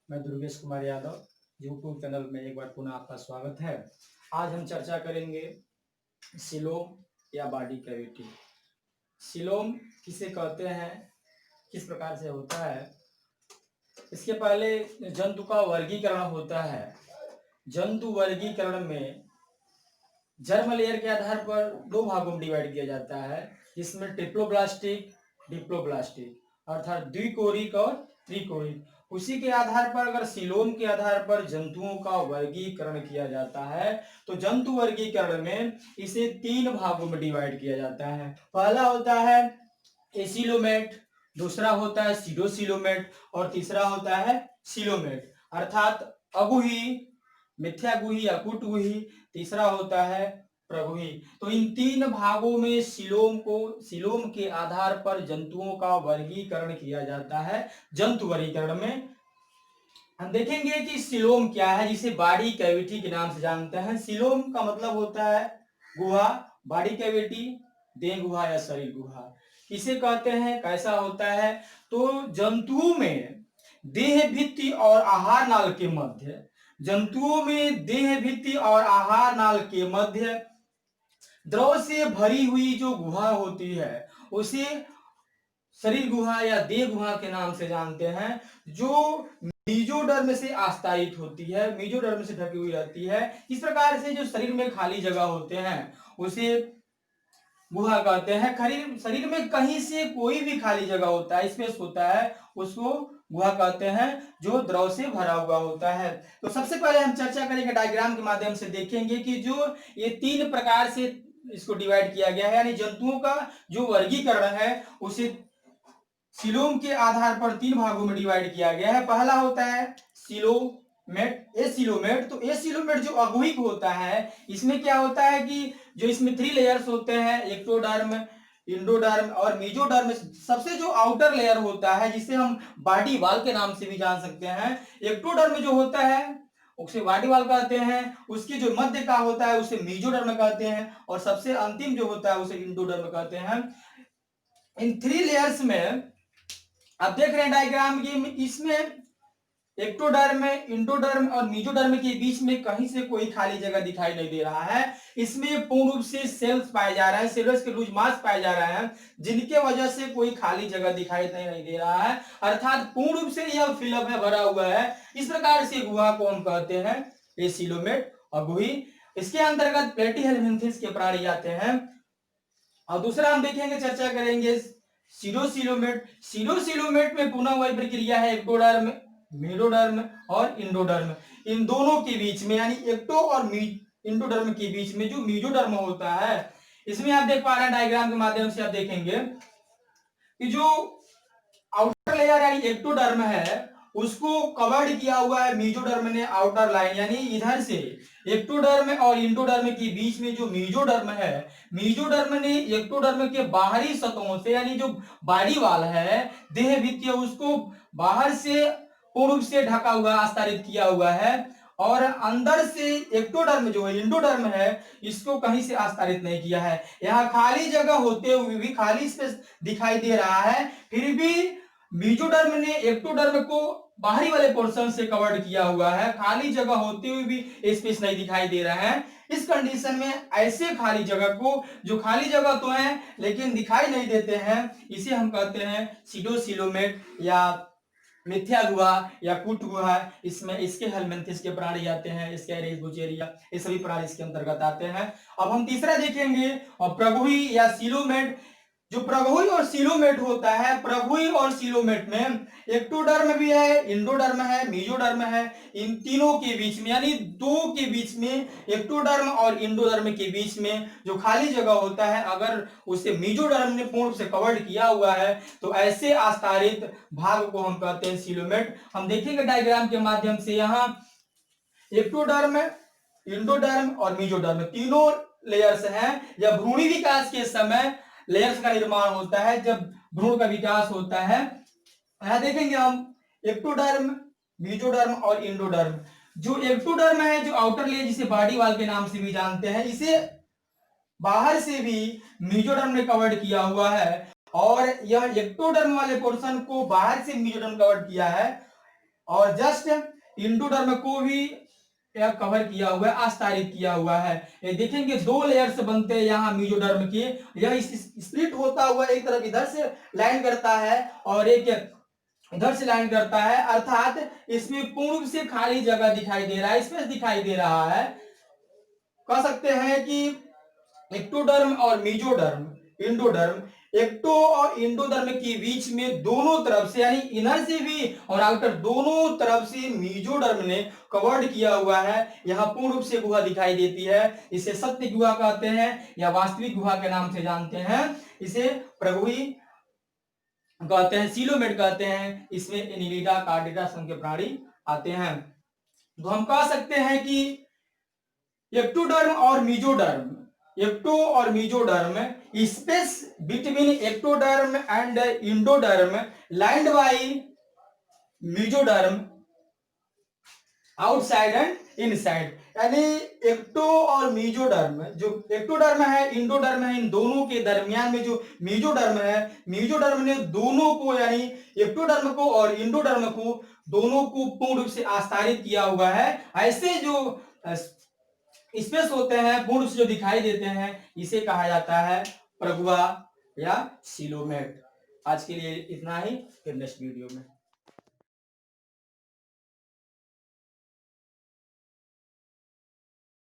मैं Durgesh Kumar Yadav YouTube channel में एक बार पुनः आपका स्वागत है। आज हम चर्चा करेंगे सीलोम या बॉडी कैविटी। सीलोम किसे कहते हैं, किस प्रकार से होता है। इसके पहले जंतु का वर्गीकरण होता है। जंतु वर्गीकरण में जर्म लेयर के आधार पर दो भागों में डिवाइड किया जाता है। इसमें ट्रिप्लोब्लास्टिक, डिप्लोब्लास्टिक अर्थात द्विकोरिक और त्रिकोरिक। उसी के आधार पर अगर सीलोम के आधार पर जंतुओं का वर्गीकरण किया जाता है तो जंतु वर्गीकरण में इसे तीन भागों में डिवाइड किया जाता है। पहला होता है एसिलोमेट, दूसरा होता है सीडोसिलोमेट और तीसरा होता है सिलोमेट अर्थात अगुही, मिथ्यागुही या कुटगुही, तीसरा होता है प्रगुही। तो इन तीन भागों में सीलोम के आधार पर जंतुओं का वर्गीकरण किया जाता है। जंतु वर्गीकरण में हम देखेंगे कि सीलोम क्या है, जिसे बॉडी कैविटी के नाम से जानते हैं। सीलोम का मतलब होता है गुहा, बॉडी कैविटी देह गुहा या शरीर गुहा किसे कहते हैं, कैसा होता है। तो जंतुओं में देह भित्ति और आहार नाल के मध्य द्रव से भरी हुई जो गुहा होती है उसे शरीर गुहा या देह गुहा के नाम से जानते हैं, जो मीजोडर्म से आस्तायित होती है, मीजोडर्म से ढकी हुई रहती है। इस प्रकार से जो शरीर में खाली जगह होते हैं उसे गुहा कहते हैं। शरीर में कहीं से कोई भी खाली जगह होता है, स्पेस होता है, उसको गुहा कहते हैं, जो द्रव से भरा हुआ होता है। तो सबसे पहले हम चर्चा करेंगे, डायग्राम के माध्यम से देखेंगे कि जो ये तीन प्रकार से इसको डिवाइड किया गया है, यानी जंतुओं का जो वर्गीकरण है उसे सीलोम के आधार पर तीन भागों में डिवाइड किया गया है। पहला होता है सीलोमेट, एसिलोमेट। तो एसिलोमेट जो अगुहिक होता है, इसमें क्या होता है कि जो इसमें थ्री लेयर्स होते हैं, एक्टोडर्म, इंडोडर्म और मीजोडर्म। सबसे जो आउटर लेयर होता है जिसे हम बॉडी वॉल के नाम से भी जान सकते हैं, एक्टोडर्म जो होता है उसे बॉडी वॉल कहते हैं, उसके जो मध्य का होता है उसे मीजोडर्म कहते हैं और सबसे अंतिम जो होता है उसे इंडोडर्म कहते हैं। इन थ्री लेयर्स में आप देख रहे हैं डायग्राम की, इसमें एक्टोडर्म, इंडोडर्म और मीजोडर्म के बीच में कहीं से कोई खाली जगह दिखाई नहीं दे रहा है। इसमें पूर्ण रूप से सेल्स पाए जा रहे हैं, सेल्स के लूज मास पाए जा रहे हैं, जिनके वजह से कोई खाली जगह दिखाई नहीं दे रहा है, अर्थात पूर्ण रूप से यह फिलअप है, भरा हुआ है। इस प्रकार से गुहा को हम कहते हैं एसिलोमेट और गुही। इसके अंतर्गत प्लेटीहेलमिन्थेस के प्राणी आते हैं। और दूसरा हम देखेंगे, चर्चा करेंगे सीडोसिलोमेट। सीडोसिलोमेट में पुनः वही प्रक्रिया है, एक्टोडर्म, मेडोडर्म और इंडोडर्म। इन दोनों के बीच में यानी एक्टो और इंडोडर्म के बीच में जो मीजोडर्म होता है, इसमें आप देख पा रहे हैं डायग्राम के माध्यम से आप देखेंगे कि जो आउटर लेयर यानी एक्टोडर्म है उसको कवर्ड किया हुआ है मीजोडर्म ने, आउटर लाइन यानी इधर से एक्टोडर्म और इंडोडर्म के बीच में जो मीजोडर्म है, मीजोडर्म ने एक्टोडर्म के बाहरी सतहों से यानी जो बॉडी वाल है, देह भित्ति, उसको बाहर से पूर्व से ढका हुआ, आस्तारित किया हुआ है और अंदर से एक्टोडर्म जो है, इंडोडर्म है, इसको कहीं से आस्तारित नहीं किया है। यहाँ खाली जगह होते हुए भी, खाली स्पेस दिखाई दे रहा है, फिर भी मीजोडर्म ने एक्टोडर्म को बाहरी वाले पोर्शन से कवर्ड किया हुआ है, खाली जगह होते हुए भी स्पेस नहीं दिखाई दे रहा है। इस कंडीशन में ऐसे खाली जगह को, जो खाली जगह तो है लेकिन दिखाई नहीं देते हैं, इसे हम कहते हैं सीडोसिलोमेट या मिथ्या गुहा या कुट गुहा। इसमें इसके हेलमिन्थेस के प्राणी आते हैं, स्कैरिस, बुचेरिया, ये सभी प्राणी इसके अंतर्गत आते हैं। अब हम तीसरा देखेंगे और प्रगुही या सीलोमेट। जो प्रगुही और सीलोमेट होता है, प्रगुही और सीलोमेट में एक्टोडर्म भी है, इंडोडर्म है, मीजोडर्म है। इन तीनों के बीच में यानी दो के बीच में, एक्टोडर्म और इंडोडर्म के बीच में जो खाली जगह होता है, अगर उसे मीजोडर्म ने पूर्ण से कवर्ड किया हुआ है तो ऐसे आस्तारित भाग को हम कहते हैं सीलोमेट। हम देखेंगे डायग्राम के माध्यम से, यहाँ एक्टोडर्म, इंडोडर्म और मीजोडर्म तीनों लेयर्स हैं। जब भ्रूणी विकास के समय लेयर्स का निर्माण होता है, जब भ्रूण का विकास होता है, यहां देखेंगे हम एक्टोडर्म, मीजोडर्म और इंडोडर्म। जो एक्टोडर्म है, जो आउटर लेयर जिसे बॉडी वॉल के नाम से भी जानते हैं, इसे बाहर से भी मीजोडर्म ने कवर्ड किया हुआ है और यह एक्टोडर्म वाले पोर्शन को बाहर से मीजोडर्म कवर्ड किया है और जस्ट इंडोडर्म को भी कवर किया हुआ है, आस्तारित किया हुआ है। ये देखेंगे दो लेयर से बनते हैं यहाँ मेसोडर्म के। यह स्प्लिट होता हुआ एक तरफ इधर से लैंड करता है और एक इधर से लैंड करता है, अर्थात इसमें पूर्ण रूप से खाली जगह दिखाई दे रहा है, स्पेस दिखाई दे रहा है। कह सकते हैं कि एक्टोडर्म और मेसोडर्म, इंडोडर्म, एक्टो और इंडोडर्म के बीच में दोनों तरफ से यानी इनर से भी और आउटर दोनों तरफ से मेसोडर्म ने कवर्ड किया हुआ है। यहाँ पूर्ण रूप से गुहा दिखाई देती है। इसे सत्य गुहा कहते हैं या वास्तविक गुहा के नाम से जानते हैं। इसे प्रगुही कहते हैं, सीलोमेट कहते हैं। इसमें एनिलिडा, कार्डिडा संघ के प्राणी आते हैं। तो हम कह सकते हैं कि एक्टोडर्म और मेसोडर्म, एक्टो और mesoderm, space between ectoderm and endoderm lined by mesoderm outside and inside. यानी एक्टो और मेसोडर्म, जो एक्टोडर्म है, इंडोडर्म है, इन दोनों के दरमियान में जो मेसोडर्म है, मेसोडर्म ने दोनों को यानी एक्टोडर्म को और इंडोडर्म को दोनों को पूर्ण रूप से आस्तारित किया हुआ है। ऐसे जो स्पेस होते हैं पूर्ण रूप से जो दिखाई देते हैं, इसे कहा जाता है प्रगुहा या सीलोमेट। आज के लिए इतना ही, फिर नेक्स्ट वीडियो में।